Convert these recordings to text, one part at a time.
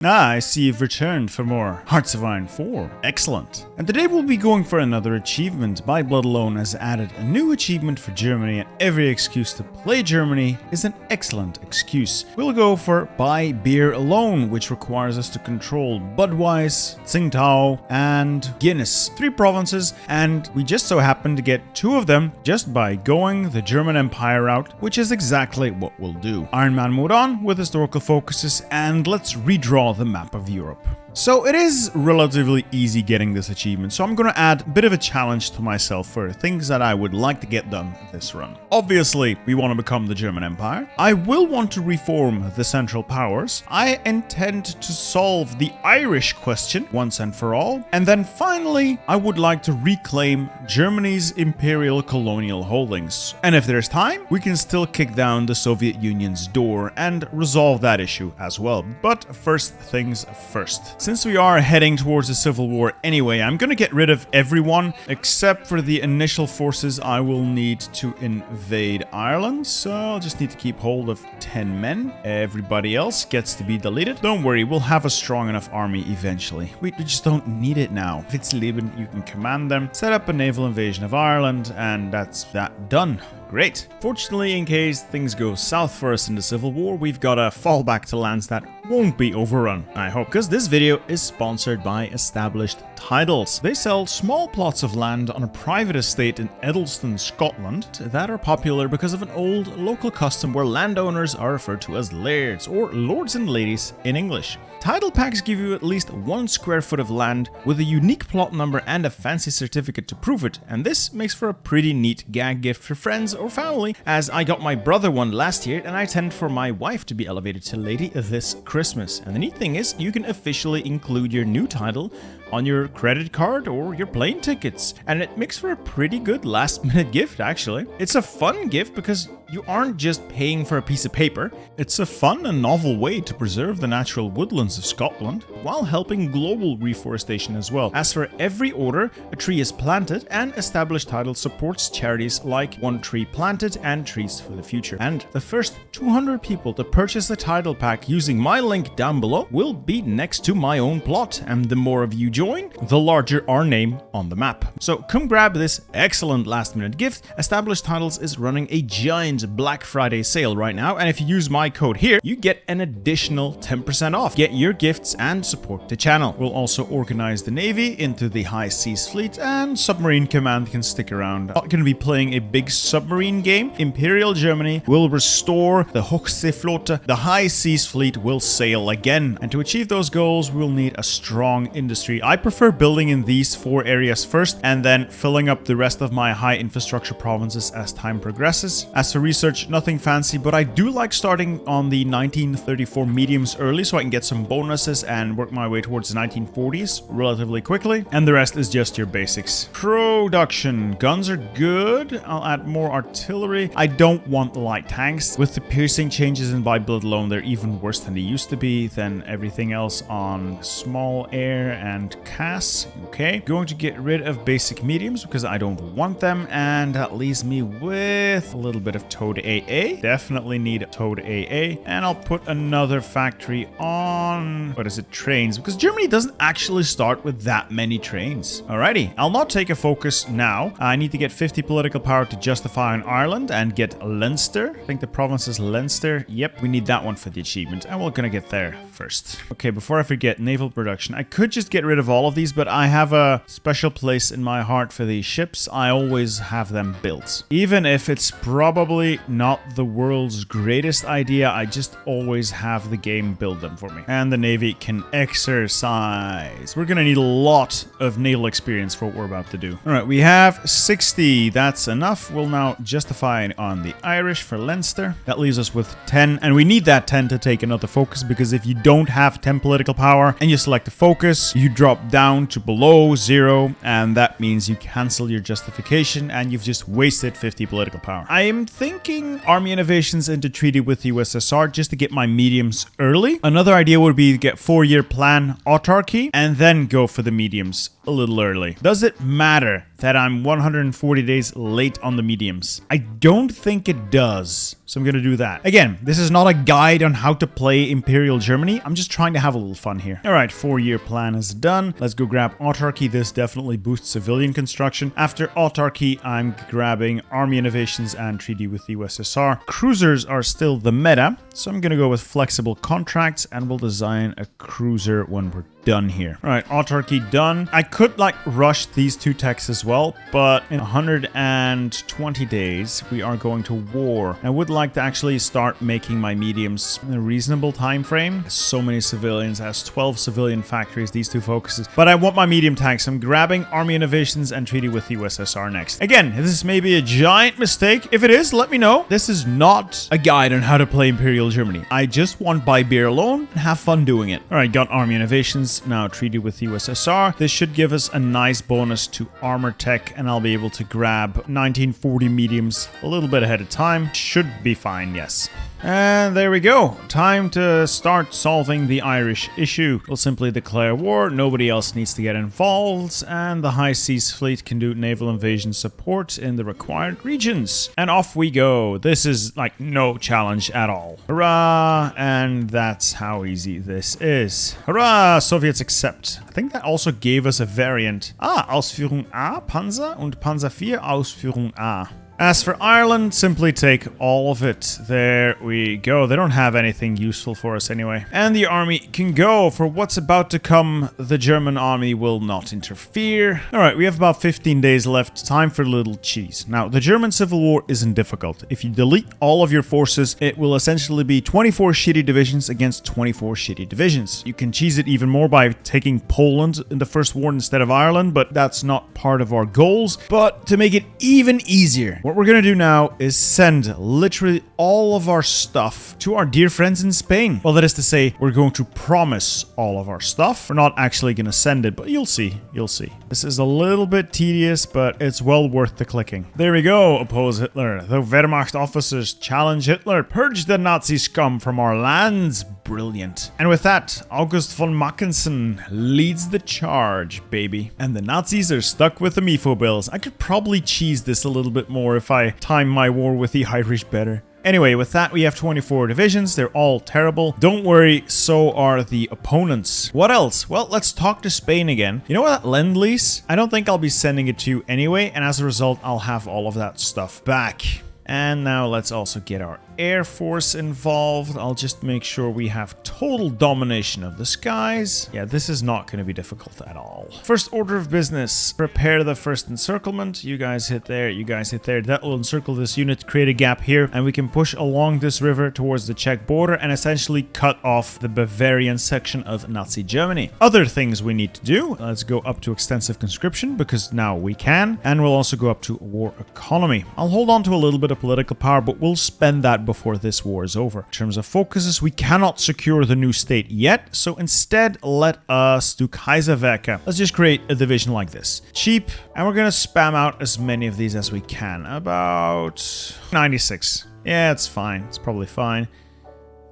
I see you've returned for more Hearts of Iron 4. Excellent. And today we'll be going for another achievement. My Blood Alone has added a new achievement for Germany, and every excuse to play Germany is an excellent excuse. We'll go for Buy Beer Alone, which requires us to control Budweiser, Tsingtao, and Guinness. 3 provinces, and we just so happen to get 2 of them just by going the German Empire route, which is exactly what we'll do. Iron Man mode on with historical focuses, and let's redraw the map of Europe. So it is relatively easy getting this achievement, so I'm going to add a bit of a challenge to myself for things that I would like to get done this run. Obviously, we want to become the German Empire. I will want to reform the Central Powers. I intend to solve the Irish question once and for all. And then finally, I would like to reclaim Germany's imperial colonial holdings. And if there's time, we can still kick down the Soviet Union's door and resolve that issue as well. But first things first. Since we are heading towards a civil war anyway, I'm gonna get rid of everyone except for the initial forces I will need to invade Ireland. So I'll just need to keep hold of 10 men. Everybody else gets to be deleted. Don't worry, we'll have a strong enough army eventually. We just don't need it now. If it's Leben, you can command them, set up a naval invasion of Ireland, and that's that done. Great. Fortunately, in case things go south for us in the Civil War, we've got a fallback to lands that won't be overrun, I hope, because this video is sponsored by Established Titles. They sell small plots of land on a private estate in Edelston, Scotland, that are popular because of an old local custom where landowners are referred to as lairds, or lords and ladies in English. Title packs give you at least 1 square foot of land with a unique plot number and a fancy certificate to prove it, and this makes for a pretty neat gag gift for friends or family, as I got my brother one last year and I intend for my wife to be elevated to lady this Christmas. And the neat thing is, you can officially include your new title on your credit card or your plane tickets, and it makes for a pretty good last minute gift actually. It's a fun gift because you aren't just paying for a piece of paper. It's a fun and novel way to preserve the natural woodlands of Scotland while helping global reforestation as well. As for every order, a tree is planted, and Established Title supports charities like One Tree Planted and Trees for the Future. And the first 200 people to purchase the title pack using my link down below will be next to my own plot, and the more of you join, the larger our name on the map. So come grab this excellent last minute gift. Established Titles is running a giant Black Friday sale right now, and if you use my code here, you get an additional 10% off. Get your gifts and support the channel. We'll also organize the Navy into the High Seas Fleet, and Submarine Command can stick around. I'm going to be playing a big submarine game. Imperial Germany will restore the Hochseeflotte. The High Seas Fleet will sail again. And to achieve those goals, we'll need a strong industry. I prefer building in these 4 areas first and then filling up the rest of my high infrastructure provinces as time progresses. As for research, nothing fancy, but I do like starting on the 1934 mediums early so I can get some bonuses and work my way towards the 1940s relatively quickly. And the rest is just your basics. Production. Guns are good. I'll add more artillery. I don't want light tanks. With the piercing changes in By Blood Alone, they're even worse than they used to be. Then everything else on small air and CAS. Okay. Going to get rid of basic mediums because I don't want them, and that leaves me with a little bit of Toad AA. Definitely need Toad AA. And I'll put another factory on, what is it, trains, because Germany doesn't actually start with that many trains. Alrighty, I'll not take a focus now. I need to get 50 political power to justify on Ireland and get Leinster. I think the province is Leinster. Yep, we need that one for the achievement, and we're gonna get there first. Okay, before I forget, naval production. I could just get rid of all of these, but I have a special place in my heart for these ships. I always have them built. Even if it's probably not the world's greatest idea, I just always have the game build them for me. And the Navy can exercise. We're gonna need a lot of naval experience for what we're about to do. All right, we have 60. That's enough. We'll now justify on the Irish for Leinster. That leaves us with 10, and we need that 10 to take another focus, because if you don't have 10 political power and you select a focus, you drop down to below 0, and that means you cancel your justification and you've just wasted 50 political power. I am thinking army innovations into treaty with the USSR just to get my mediums early. Another idea would be to get 4-year plan autarky and then go for the mediums a little early. Does it matter that I'm 140 days late on the mediums? I don't think it does. So I'm going to do that. Again, this is not a guide on how to play Imperial Germany. I'm just trying to have a little fun here. All right, 4-year plan is done. Let's go grab autarky. This definitely boosts civilian construction. After autarky, I'm grabbing army innovations and treaty with the USSR. Cruisers are still the meta, so I'm going to go with flexible contracts and we'll design a cruiser when we're done here. All right, autarky done. I could like rush these 2 techs as well, but in 120 days, we are going to war. I would like to actually start making my mediums in a reasonable time frame. So many civilians, has 12 civilian factories, these 2 focuses. But I want my medium tanks. I'm grabbing army innovations and treaty with the USSR next. Again, this may be a giant mistake. If it is, let me know. This is not a guide on how to play Imperial Germany. I just want buy beer alone and have fun doing it. All right, got army innovations. Now treaty with the USSR. This should give us a nice bonus to armor tech, and I'll be able to grab 1940 mediums a little bit ahead of time. Should be fine, yes. And there we go. Time to start solving the Irish issue. We'll simply declare war, nobody else needs to get involved, and the High Seas Fleet can do naval invasion support in the required regions. And off we go. This is like no challenge at all. Hurrah! And that's how easy this is. Hurrah! Soviets accept. I think that also gave us a variant. Ausführung A, Panzer, und Panzer IV, Ausführung A. As for Ireland, simply take all of it. There we go. They don't have anything useful for us anyway. And the army can go. For what's about to come, the German army will not interfere. All right, we have about 15 days left. Time for a little cheese. Now, the German Civil War isn't difficult. If you delete all of your forces, it will essentially be 24 shitty divisions against 24 shitty divisions. You can cheese it even more by taking Poland in the first war instead of Ireland, but that's not part of our goals. But to make it even easier, what we're going to do now is send literally all of our stuff to our dear friends in Spain. Well, that is to say, we're going to promise all of our stuff. We're not actually going to send it, but you'll see. You'll see. This is a little bit tedious, but it's well worth the clicking. There we go. Oppose Hitler. The Wehrmacht officers challenge Hitler. Purge the Nazi scum from our lands. Brilliant. And with that, August von Mackensen leads the charge, baby. And the Nazis are stuck with the Mifo bills. I could probably cheese this a little bit more if I time my war with the Irish better. Anyway, with that, we have 24 divisions. They're all terrible. Don't worry, so are the opponents. What else? Well, let's talk to Spain again. You know what? Lend-Lease? I don't think I'll be sending it to you anyway, and as a result, I'll have all of that stuff back. And now let's also get our Air Force involved. I'll just make sure we have total domination of the skies. Yeah, this is not going to be difficult at all. First order of business, prepare the first encirclement. You guys hit there, you guys hit there. That will encircle this unit, create a gap here, and we can push along this river towards the Czech border and essentially cut off the Bavarian section of Nazi Germany. Other things we need to do, let's go up to extensive conscription because now we can, and we'll also go up to war economy. I'll hold on to a little bit of political power, but we'll spend that before this war is over. In terms of focuses, we cannot secure the new state yet, so instead let us do Kaiserwerke. Let's just create a division like this. Cheap, and we're gonna spam out as many of these as we can. About 96. Yeah, it's fine. It's probably fine.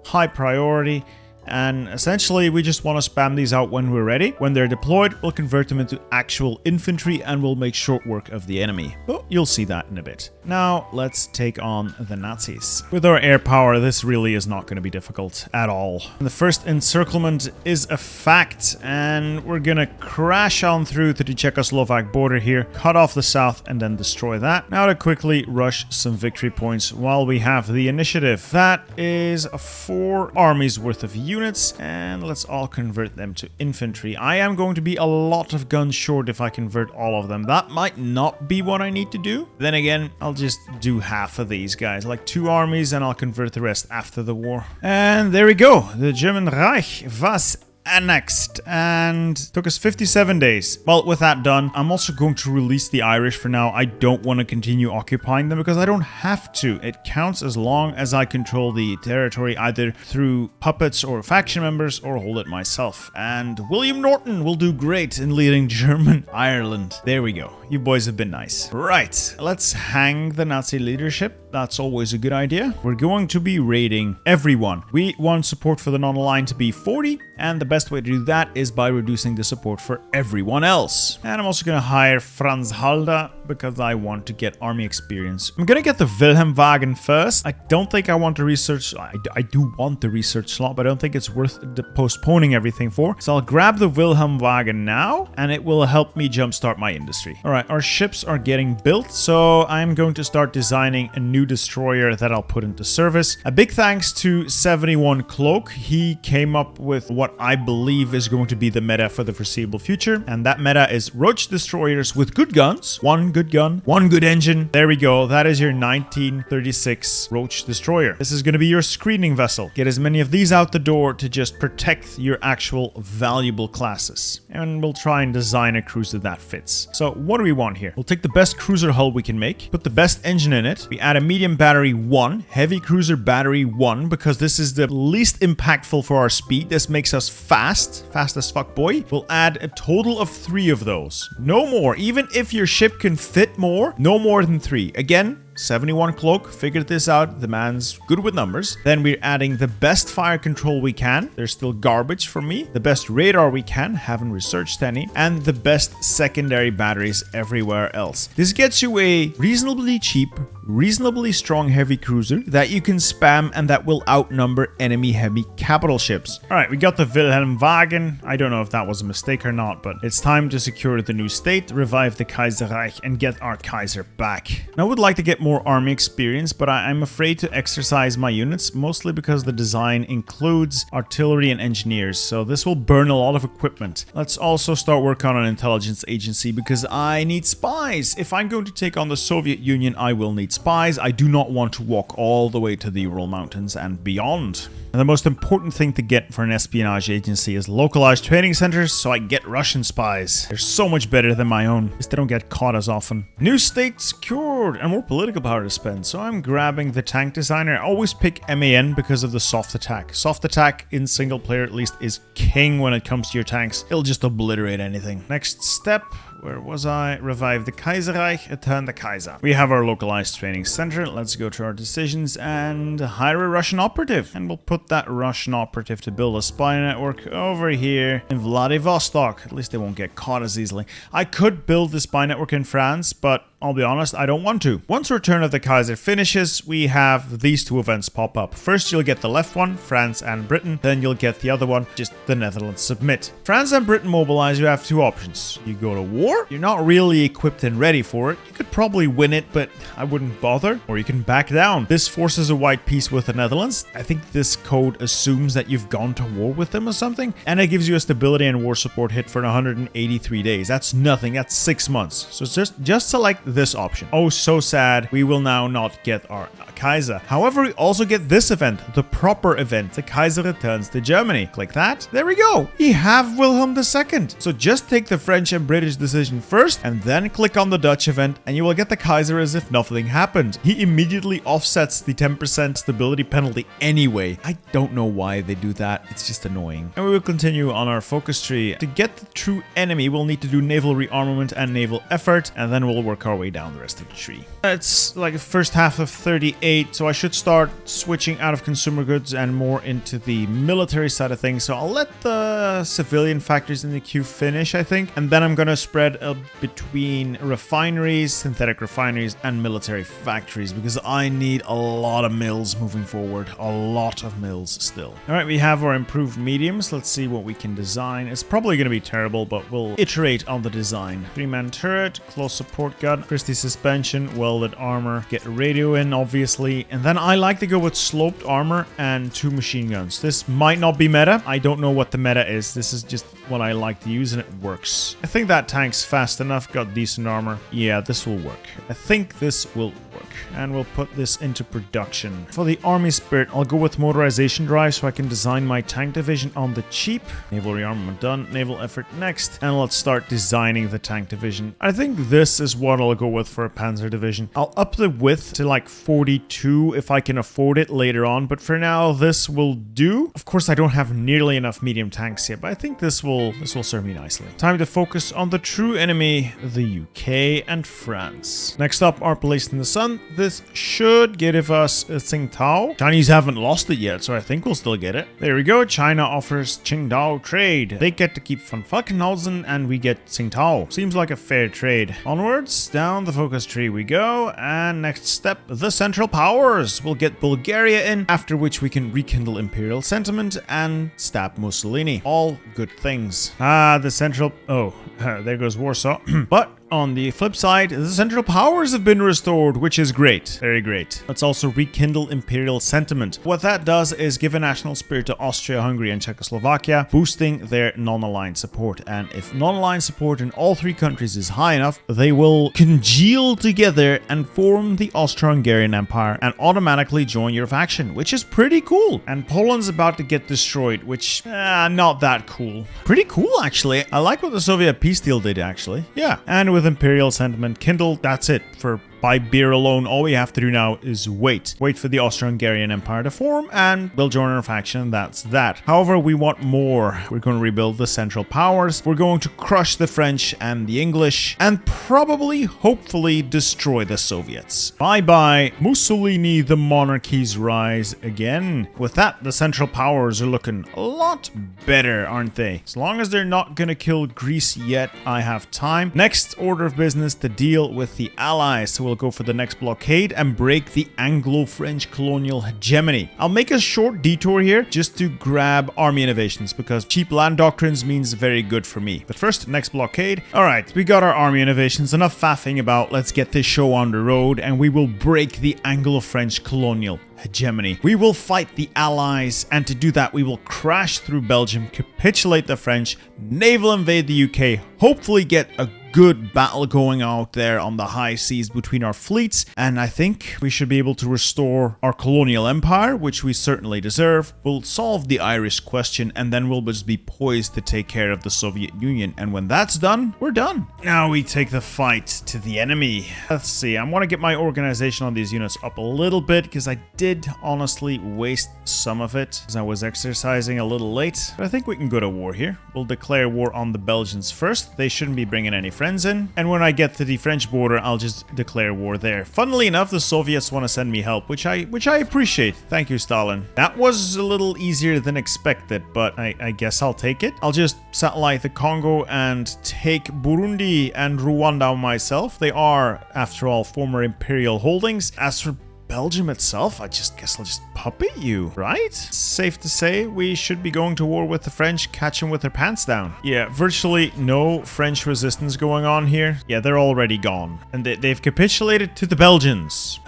High priority. And essentially, we just want to spam these out when we're ready. When they're deployed, we'll convert them into actual infantry and we'll make short work of the enemy. But you'll see that in a bit. Now, let's take on the Nazis. With our air power, this really is not going to be difficult at all. And the first encirclement is a fact, and we're going to crash on through to the Czechoslovak border here, cut off the south, and then destroy that. Now to quickly rush some victory points while we have the initiative. That is 4 armies worth of units, and let's all convert them to infantry. I am going to be a lot of guns short if I convert all of them. That might not be what I need to do. Then again, I'll just do half of these guys, like 2 armies, and I'll convert the rest after the war. And there we go. The German Reich was annexed and took us 57 days. Well, with that done, I'm also going to release the Irish for now. I don't want to continue occupying them because I don't have to. It counts as long as I control the territory either through puppets or faction members or hold it myself. And William Norton will do great in leading German Ireland. There we go. You boys have been nice. Right, let's hang the Nazi leadership That's always a good idea. We're going to be raiding everyone. We want support for the non-aligned to be 40, and the best way to do that is by reducing the support for everyone else. And I'm also going to hire Franz Halder because I want to get army experience. I'm going to get the Wilhelmwagen first. I don't think I want to research. I do want the research slot, but I don't think it's worth postponing everything for. So I'll grab the Wilhelmwagen now, and it will help me jumpstart my industry. All right, our ships are getting built, so I'm going to start designing a new destroyer that I'll put into service. A big thanks to 71 Cloak. He came up with what I believe is going to be the meta for the foreseeable future, and that meta is roach destroyers with good guns. One good gun, one good engine. There we go. That is your 1936 roach destroyer. This is going to be your screening vessel. Get as many of these out the door to just protect your actual valuable classes, and we'll try and design a cruiser that fits. So what do we want here? We'll take the best cruiser hull we can make, put the best engine in it. We add a medium battery 1, heavy cruiser battery 1, because this is the least impactful for our speed. This makes us fast as fuck, boy. We'll add a total of 3 of those. No more. Even if your ship can fit more, no more than 3. Again, 71 Cloak figured this out. The man's good with numbers. Then we're adding the best fire control we can. There's still garbage for me. The best radar we can. Haven't researched any. And the best secondary batteries everywhere else. This gets you a reasonably cheap, reasonably strong heavy cruiser that you can spam and that will outnumber enemy heavy capital ships. All right, we got the Wilhelmwagen. I don't know if that was a mistake or not, but it's time to secure the new state, revive the Kaiserreich, and get our Kaiser back. Now, I would like to get more army experience, but I'm afraid to exercise my units, mostly because the design includes artillery and engineers, so this will burn a lot of equipment. Let's also start work on an intelligence agency because I need spies. If I'm going to take on the Soviet Union, I will need spies. I do not want to walk all the way to the Ural Mountains and beyond. And the most important thing to get for an espionage agency is localized training centers, so I get Russian spies. They're so much better than my own, because they don't get caught as often. New state secured, and more political power to spend, so I'm grabbing the tank designer. I always pick MAN because of the soft attack. Soft attack, in single player at least, is king when it comes to your tanks. It'll just obliterate anything. Next step. Where was I? Revive the Kaiserreich, return the Kaiser. We have our localized training center. Let's go to our decisions and hire a Russian operative. And we'll put that Russian operative to build a spy network over here in Vladivostok. At least they won't get caught as easily. I could build the spy network in France, but I'll be honest, I don't want to. Once Return of the Kaiser finishes, we have these 2 events pop up. First, you'll get the left one, France and Britain. Then you'll get the other one, just the Netherlands submit. France and Britain mobilize, you have 2 options. You go to war, you're not really equipped and ready for it. You could probably win it, but I wouldn't bother. Or you can back down. This forces a white peace with the Netherlands. I think this code assumes that you've gone to war with them or something. And it gives you a stability and war support hit for 183 days. That's nothing, that's 6 months. So just select this option. Oh, so sad. We will now not get our Kaiser. However, we also get this event, the proper event. The Kaiser returns to Germany. Click that. There we go. We have Wilhelm II. So just take the French and British decision first and then click on the Dutch event and you will get the Kaiser as if nothing happened. He immediately offsets the 10% stability penalty anyway. I don't know why they do that. It's just annoying. And we will continue on our focus tree. To get the true enemy, we'll need to do naval rearmament and naval effort, and then we'll work our way down the rest of the tree. It's like the first half of 38, so I should start switching out of consumer goods and more into the military side of things. So I'll let the civilian factories in the queue finish, I think, and then I'm gonna spread between refineries, synthetic refineries, and military factories because I need a lot of mills moving forward. A lot of mills still. All right, we have our improved mediums. Let's see what we can design. It's probably gonna be terrible, but we'll iterate on the design. 3-man turret, close support gun, Christie suspension, welded armor, get radio in obviously, and then I like to go with sloped armor and 2 machine guns. This might not be meta. I don't know what the meta is. This is just what I like to use and it works. I think that tank's fast enough, got decent armor. Yeah, this will work. I think this will work. And we'll put this into production. For the army spirit, I'll go with motorization drive so I can design my tank division on the cheap. Naval rearmament done, naval effort next, and let's start designing the tank division. I think this is what I'll go with for a panzer division. I'll up the width to like 42 if I can afford it later on, but for now this will do. Of course, I don't have nearly enough medium tanks yet, but I think this will serve me nicely. Time to focus on the true enemy, the UK and France. Next up, our place in the sun. this should give us Tsingtao. Chinese haven't lost it yet, so I think we'll still get it. There we go. China offers Qingdao trade. They get to keep von Falkenhausen and we get Tsingtao. Seems like a fair trade. Onwards, down the focus tree we go. And next step, the Central Powers. We'll get Bulgaria in, after which we can rekindle imperial sentiment and stab Mussolini. All good things. The Central... Oh, there goes Warsaw. But on the flip side, the Central Powers have been restored, which is great. Very great. Let's also rekindle imperial sentiment. What that does is give a national spirit to Austria, Hungary, and Czechoslovakia, boosting their non-aligned support. And if non-aligned support in all three countries is high enough, they will congeal together and form the Austro-Hungarian Empire and automatically join your faction, which is pretty cool. And Poland's about to get destroyed, which, not that cool. Pretty cool, actually. I like what the Soviet peace deal did, actually. Yeah. And with imperial sentiment kindled, that's it for by beer alone. All we have to do now is wait for the Austro-Hungarian Empire to form, and they'll join our faction. That's that. However, we want more. We're going to rebuild the Central Powers. We're going to crush the French and the English, and probably, hopefully, destroy the Soviets. Bye-bye, Mussolini, the monarchies rise again. With that, the Central Powers are looking a lot better, aren't they? As long as they're not going to kill Greece yet, I have time. Next order of business to deal with the Allies. So we'll go for the next blockade and break the Anglo-French colonial hegemony. I'll make a short detour here just to grab army innovations because cheap land doctrines means very good for me. But first, next blockade. All right, we got our army innovations. Enough faffing about. Let's get this show on the road and we will break the Anglo-French colonial hegemony. We will fight the Allies, and to do that we will crash through Belgium, capitulate the French, naval invade the UK, hopefully get a good battle going out there on the high seas between our fleets, and I think we should be able to restore our colonial empire, which we certainly deserve. We'll solve the Irish question, and then we'll just be poised to take care of the Soviet Union, and when that's done, we're done. Now we take the fight to the enemy. Let's see, I want to get my organization on these units up a little bit, because I did honestly waste some of it, because I was exercising a little late, but I think we can go to war here. We'll declare war on the Belgians first. They shouldn't be bringing any friends in, and when I get to the French border, I'll just declare war there. Funnily enough, the Soviets want to send me help, which I appreciate. Thank you, Stalin. That was a little easier than expected, but I guess I'll take it. I'll just satellite the Congo and take Burundi and Rwanda myself. They are, after all, former imperial holdings. As for Belgium itself, I guess I'll just puppet you, right? Safe to say we should be going to war with the French, catch them with their pants down. Yeah, virtually no French resistance going on here. Yeah, they're already gone. And they've capitulated to the Belgians.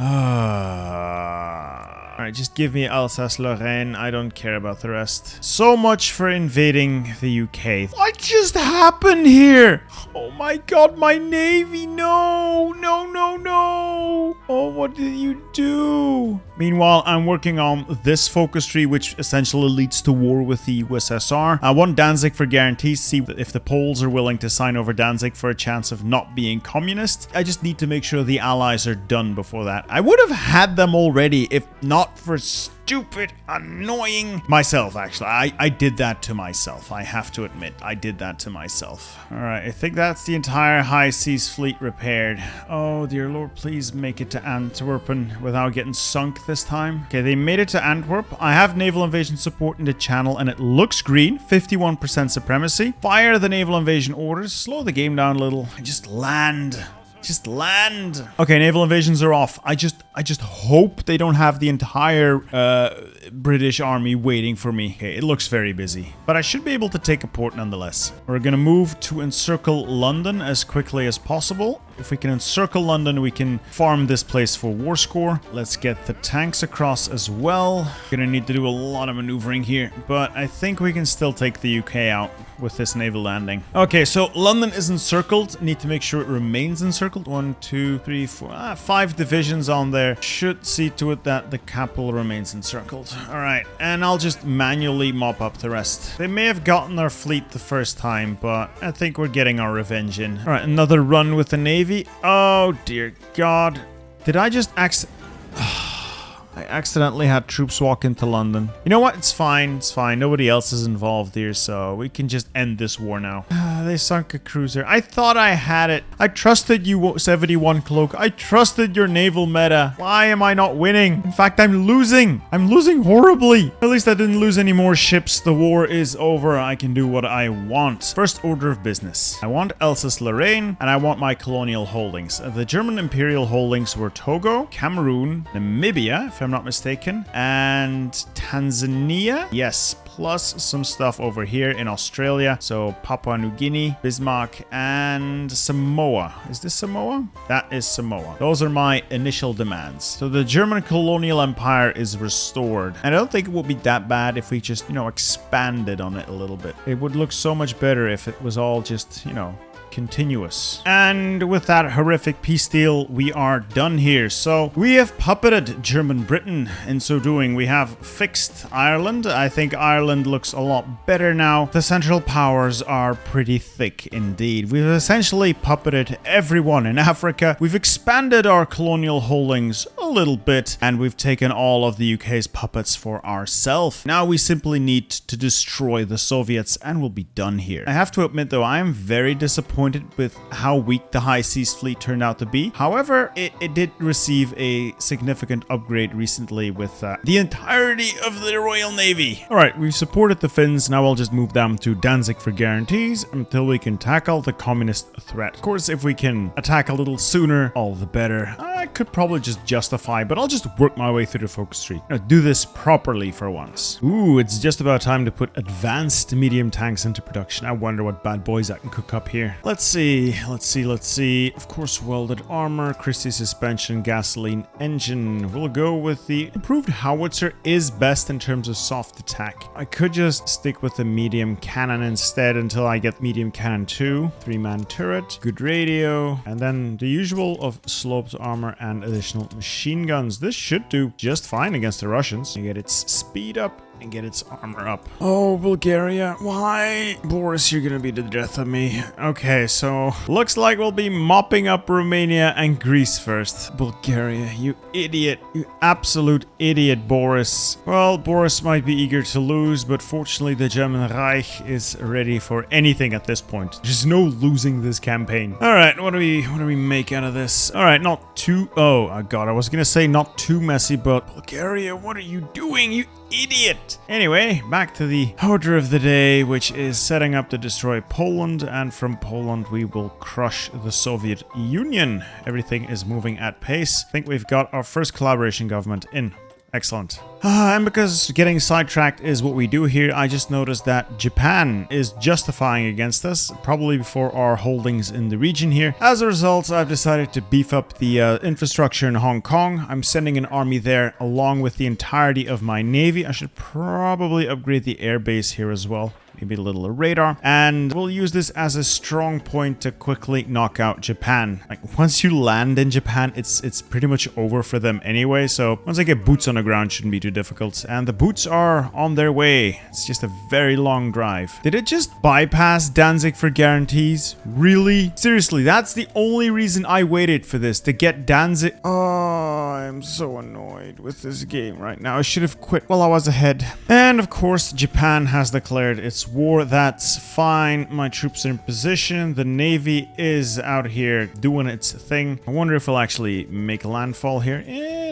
Alright, just give me Alsace-Lorraine. I don't care about the rest. So much for invading the UK. What just happened here? Oh my god, my navy. No, no, no, no. Oh, what did you do? Meanwhile, I'm working on this focus tree, which essentially leads to war with the USSR. I want Danzig for guarantees, see if the Poles are willing to sign over Danzig for a chance of not being communist. I just need to make sure the Allies are done before that. I would have had them already if not for stupid, annoying myself, actually. I did that to myself. I have to admit, I did that to myself. All right, I think that's the entire high seas fleet repaired. Oh, dear Lord, please make it to Antwerpen without getting sunk this time. Okay, they made it to Antwerp. I have naval invasion support in the channel, and it looks green. 51% supremacy. Fire the naval invasion orders. Slow the game down a little. Just land. Just land. Okay, naval invasions are off. I just hope they don't have the entire British army waiting for me. Okay, it looks very busy, but I should be able to take a port nonetheless. We're gonna move to encircle London as quickly as possible. If we can encircle London, we can farm this place for war score. Let's get the tanks across as well. Gonna need to do a lot of maneuvering here, but I think we can still take the UK out with this naval landing. Okay, so London is encircled. Need to make sure it remains encircled. 1, 2, 3, 4, 5 divisions on there. Should see to it that the capital remains encircled. All right, and I'll just manually mop up the rest. They may have gotten our fleet the first time, but I think we're getting our revenge in. All right, another run with the Navy. Oh, dear God. Did I just I accidentally had troops walk into London. You know what? It's fine. It's fine. Nobody else is involved here, so we can just end this war now. They sunk a cruiser. I thought I had it. I trusted you, 71 Cloak. I trusted your naval meta. Why am I not winning? In fact, I'm losing. I'm losing horribly. At least I didn't lose any more ships. The war is over. I can do what I want. First order of business. I want Alsace-Lorraine, and I want my colonial holdings. The German imperial holdings were Togo, Cameroon, Namibia, if I'm not mistaken, and Tanzania. Yes, plus some stuff over here in Australia. So Papua New Guinea, Bismarck, and Samoa. Is this Samoa? That is Samoa. Those are my initial demands. So the German colonial empire is restored. And I don't think it would be that bad if we just, expanded on it a little bit. It would look so much better if it was all just, continuous. And with that horrific peace deal, we are done here. So we have puppeted German Britain. In so doing, we have fixed Ireland. I think Ireland looks a lot better now. The Central Powers are pretty thick indeed. We've essentially puppeted everyone in Africa. We've expanded our colonial holdings a little bit, and we've taken all of the UK's puppets for ourselves. Now we simply need to destroy the Soviets, and we'll be done here. I have to admit though, I am very disappointed with how weak the High Seas Fleet turned out to be. However, it did receive a significant upgrade recently with the entirety of the Royal Navy. Alright, we've supported the Finns. Now I'll just move them to Danzig for guarantees until we can tackle the communist threat. Of course, if we can attack a little sooner, all the better. I could probably just justify, but I'll just work my way through the focus tree. Do this properly for once. Ooh, it's just about time to put advanced medium tanks into production. I wonder what bad boys I can cook up here. Let's see. Of course, welded armor, Christie suspension, gasoline engine. We'll go with the improved howitzer is best in terms of soft attack. I could just stick with the medium cannon instead until I get medium cannon 2. 3-man turret, good radio, and then the usual of sloped armor and additional machine guns. This should do just fine against the Russians. You get its speed up and get its armor up. Oh, Bulgaria. Why? Boris, you're gonna be the death of me. Okay, so looks like we'll be mopping up Romania and Greece first. Bulgaria, you idiot. You absolute idiot, Boris. Well, Boris might be eager to lose, but fortunately the German Reich is ready for anything at this point. There's no losing this campaign. Alright, what do we make out of this? Alright, not too... Oh, God, I was gonna say not too messy, but... Bulgaria, what are you doing, you idiot? Anyway, back to the order of the day, which is setting up to destroy Poland, and from Poland we will crush the Soviet Union. Everything is moving at pace. I think we've got our first collaboration government in. Excellent. And because getting sidetracked is what we do here, I just noticed that Japan is justifying against us, probably before our holdings in the region here. As a result, I've decided to beef up the infrastructure in Hong Kong. I'm sending an army there along with the entirety of my navy. I should probably upgrade the airbase here as well. Maybe a little radar, and we'll use this as a strong point to quickly knock out Japan. Like, once you land in Japan, it's pretty much over for them anyway, so once I get boots on the ground, shouldn't be too difficult. And the boots are on their way. It's just a very long drive. Did it just bypass Danzig for guarantees? Really? Seriously, that's the only reason I waited for this, to get Danzig. Oh, I'm so annoyed with this game right now. I should have quit while I was ahead. And of course, Japan has declared its war. That's fine. My troops are in position. The navy is out here doing its thing. I wonder if we'll actually make landfall here.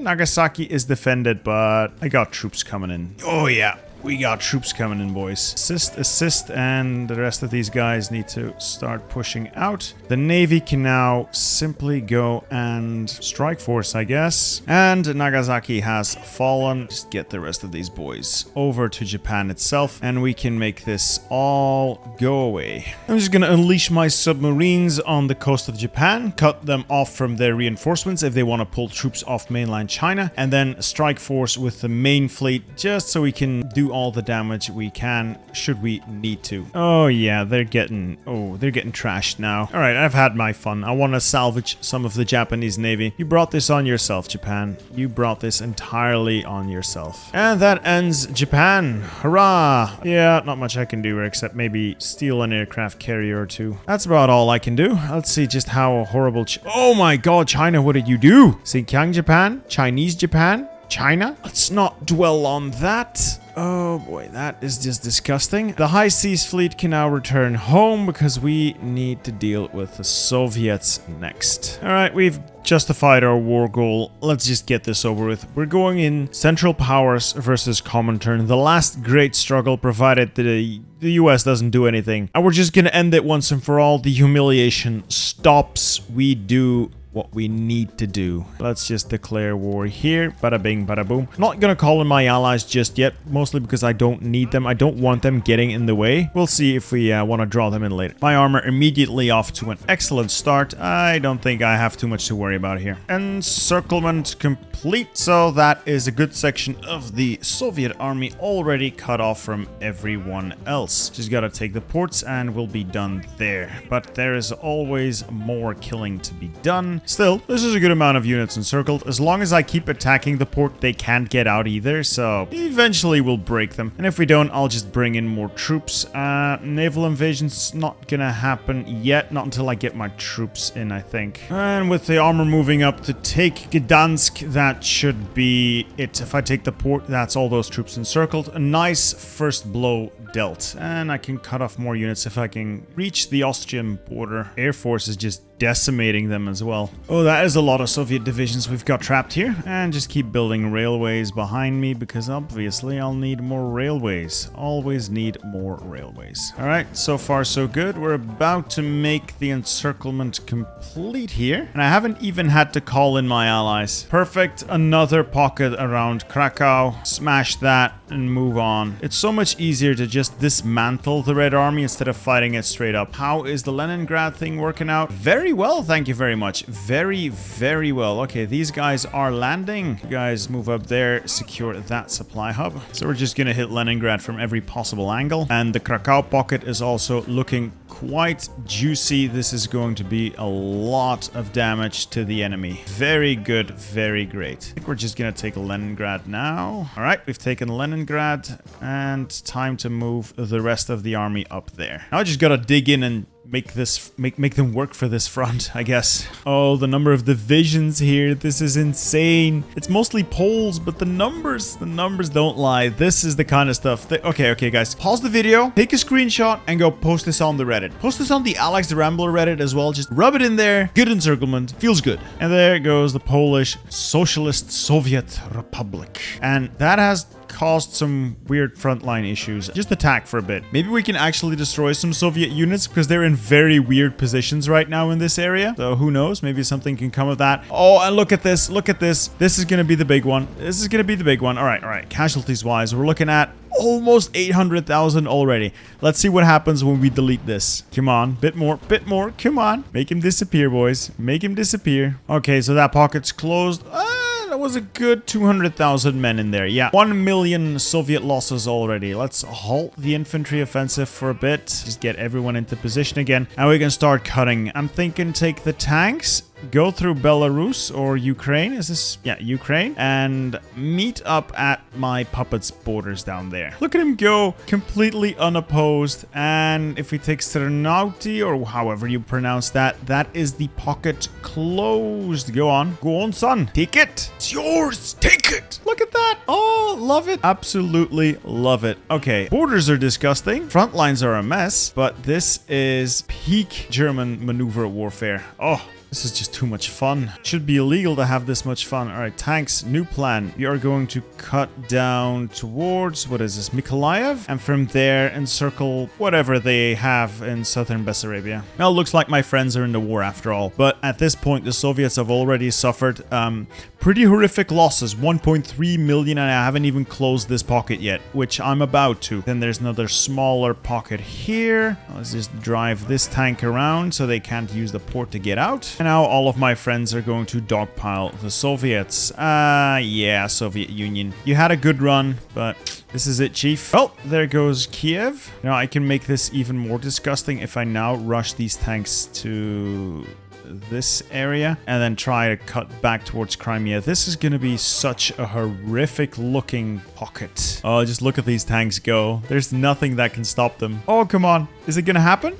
Nagasaki is defended, but I got troops coming in. Oh yeah. We got troops coming in, boys. Assist, and the rest of these guys need to start pushing out. The Navy can now simply go and strike force, I guess. And Nagasaki has fallen. Just get the rest of these boys over to Japan itself, and we can make this all go away. I'm just gonna unleash my submarines on the coast of Japan, cut them off from their reinforcements if they want to pull troops off mainland China, and then strike force with the main fleet just so we can do all the damage we can should we need to. Oh yeah, they're getting trashed now. All right, I've had my fun. I want to salvage some of the Japanese navy. You brought this on yourself, Japan. You brought this entirely on yourself. And that ends Japan. Hurrah! Yeah, not much I can do except maybe steal an aircraft carrier or two. That's about all I can do. Let's see just how horrible. Oh my god, China, what did you do? Xinjiang Japan? Chinese Japan? China? Let's not dwell on that. Oh boy, that is just disgusting. The High Seas Fleet can now return home because we need to deal with the Soviets next. All right, we've justified our war goal. Let's just get this over with. We're going in Central Powers versus Comintern. The last great struggle, provided the US doesn't do anything. And we're just gonna end it once and for all. The humiliation stops. We do what we need to do. Let's just declare war here. Bada bing, bada boom. Not gonna call in my allies just yet, mostly because I don't need them. I don't want them getting in the way. We'll see if we want to draw them in later. My armor immediately off to an excellent start. I don't think I have too much to worry about here. Encirclement complete. So that is a good section of the Soviet army already cut off from everyone else. Just gotta take the ports and we'll be done there. But there is always more killing to be done. Still, this is a good amount of units encircled. As long as I keep attacking the port, they can't get out either, so eventually we'll break them. And if we don't, I'll just bring in more troops. Naval invasion's not gonna happen yet, not until I get my troops in, I think. And with the armor moving up to take Gdansk, that should be it. If I take the port, that's all those troops encircled. A nice first blow dealt. And I can cut off more units if I can reach the Austrian border. Air Force is just decimating them as well. Oh, that is a lot of Soviet divisions we've got trapped here. And just keep building railways behind me because obviously I'll need more railways. Always need more railways. All right, so far so good. We're about to make the encirclement complete here. And I haven't even had to call in my allies. Perfect. Another pocket around Krakow. Smash that and move on. It's so much easier to just dismantle the Red Army instead of fighting it straight up. How is the Leningrad thing working out? Very well, thank you very much. Very, very well. Okay, these guys are landing. You guys move up there, secure that supply hub. So we're just gonna hit Leningrad from every possible angle. And the Krakow pocket is also looking quite juicy. This is going to be a lot of damage to the enemy. Very good, very great. I think we're just gonna take Leningrad now. All right, we've taken Leningrad and time to move the rest of the army up there. Now I just gotta dig in and make them work for this front, I guess. Oh, the number of divisions here. This is insane. It's mostly Poles, but the numbers don't lie. This is the kind of stuff that... Okay, guys. Pause the video, take a screenshot, and go post this on the Reddit. Post this on the Alex the Rambler Reddit as well. Just rub it in there. Good encirclement. Feels good. And there goes the Polish Socialist Soviet Republic. And that has caused some weird frontline issues. Just attack for a bit. Maybe we can actually destroy some Soviet units because they're in very weird positions right now in this area. So who knows? Maybe something can come of that. Oh, and look at this. Look at this. This is going to be the big one. This is going to be the big one. All right. Casualties wise, we're looking at almost 800,000 already. Let's see what happens when we delete this. Come on. Bit more. Come on. Make him disappear, boys. Make him disappear. Okay, so that pocket's closed. That was a good 200,000 men in there. Yeah, 1 million Soviet losses already. Let's halt the infantry offensive for a bit. Just get everyone into position again. And we can start cutting. I'm thinking take the tanks, go through Belarus or Ukraine. Is this? Yeah, Ukraine. And meet up at my puppet's borders down there. Look at him go, completely unopposed. And if we take Sternauti, or however you pronounce that, that is the pocket closed. Go on, son. Take it. It's yours. Take it. Look at that. Oh, love it. Absolutely love it. Okay, borders are disgusting. Front lines are a mess, but this is peak German maneuver warfare. Oh, this is just too much fun. Should be illegal to have this much fun. All right, tanks, new plan. We are going to cut down towards, what is this, Mykolaiv? And from there, encircle whatever they have in southern Bessarabia. Now, it looks like my friends are in the war after all. But at this point, the Soviets have already suffered pretty horrific losses. 1.3 million, and I haven't even closed this pocket yet, which I'm about to. Then there's another smaller pocket here. Let's just drive this tank around so they can't use the port to get out. And now all of my friends are going to dogpile the Soviets. Yeah, Soviet Union. You had a good run, but this is it, chief. Well, there goes Kiev. Now I can make this even more disgusting if I now rush these tanks to this area and then try to cut back towards Crimea. This is going to be such a horrific looking pocket. Oh, just look at these tanks go. There's nothing that can stop them. Oh, come on. Is it going to happen?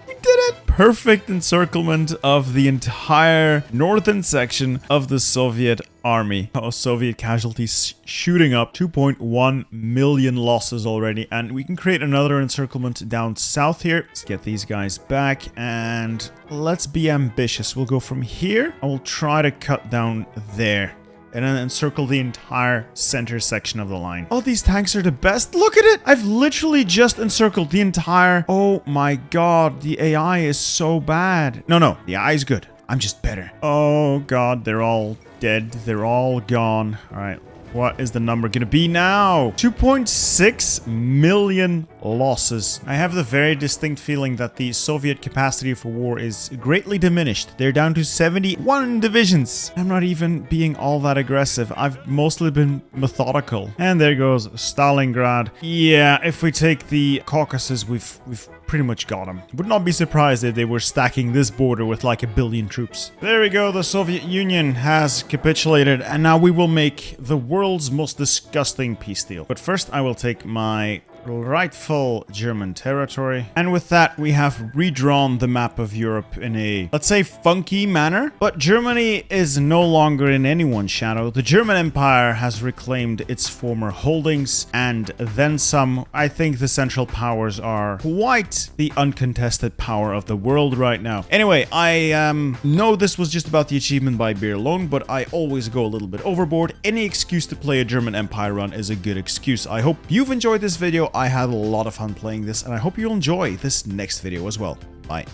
We did it. perfect encirclement of the entire northern section of the Soviet army. Soviet casualties shooting up, 2.1 million losses already, and we can create another encirclement down south here. Let's get these guys back and let's be ambitious. We'll go from here and we'll try to cut down there and then encircle the entire center section of the line. Oh, these tanks are the best. Look at it. I've literally just encircled the entire... Oh my god, the AI is so bad. No, the AI is good. I'm just better. Oh god, they're all dead. They're all gone. All right. What is the number gonna be now? 2.6 million losses. I have the very distinct feeling that the Soviet capacity for war is greatly diminished. They're down to 71 divisions. I'm not even being all that aggressive. I've mostly been methodical. And there goes Stalingrad. Yeah, if we take the Caucasus, we've pretty much got them. Would not be surprised if they were stacking this border with like 1 billion troops. There we go. The Soviet Union has capitulated, and now we will make the world's most disgusting peace deal. But first, I will take my rightful German territory. And with that, we have redrawn the map of Europe in a, let's say, funky manner. But Germany is no longer in anyone's shadow. The German Empire has reclaimed its former holdings and then some. I think the Central Powers are quite the uncontested power of the world right now. Anyway, I know this was just about the achievement by beer alone, but I always go a little bit overboard. Any excuse to play a German Empire run is a good excuse. I hope you've enjoyed this video. I had a lot of fun playing this, and I hope you'll enjoy this next video as well. Bye.